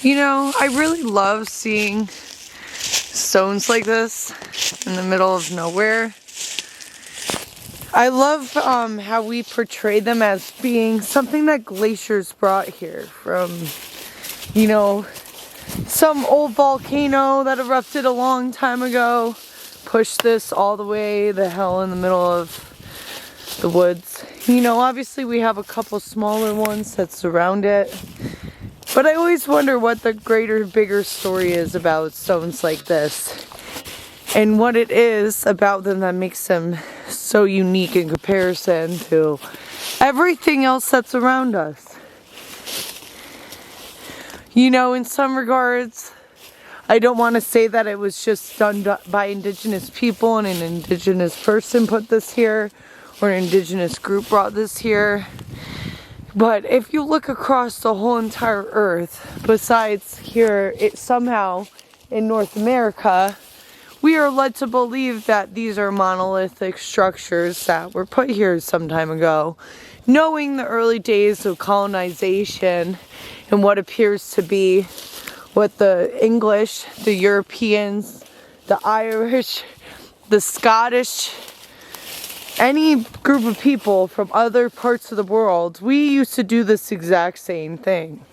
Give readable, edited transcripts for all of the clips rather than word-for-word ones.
You know, I really love seeing stones like this in the middle of nowhere. I love how we portray them as being something that glaciers brought here from, you know, some old volcano that erupted a long time ago, pushed this all the way the hell in the middle of the woods. You know, obviously we have a couple smaller ones that surround it, but I always wonder what the greater, bigger story is about stones like this, and what it is about them that makes them so unique in comparison to everything else that's around us. You know, in some regards, I don't want to say that it was just done by indigenous people and an indigenous person put this here, or an indigenous group brought this here. But if you look across the whole entire earth, besides here, it somehow in North America, we are led to believe that these are monolithic structures that were put here some time ago, knowing the early days of colonization and what appears to be what the English, the Europeans, the Irish, the Scottish, any group of people from other parts of the world, we used to do this exact same thing.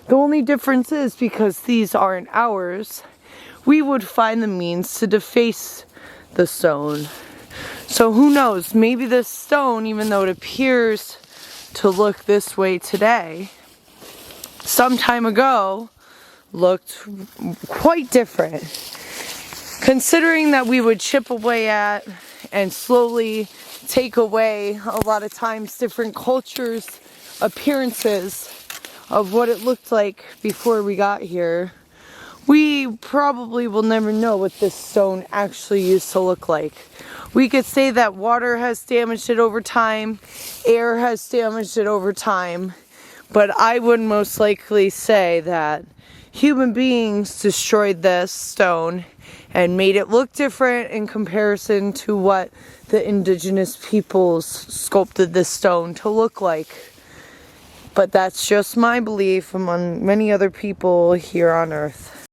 The only difference is because these aren't ours, we would find the means to deface the stone. So who knows, maybe this stone, even though it appears to look this way today, some time ago looked quite different. Considering that we would chip away at and slowly take away a lot of times different cultures' appearances of what it looked like before we got here, we probably will never know what this stone actually used to look like. We could say that water has damaged it over time, air has damaged it over time, but I would most likely say that human beings destroyed this stone and made it look different in comparison to what the indigenous peoples sculpted this stone to look like. But that's just my belief among many other people here on Earth.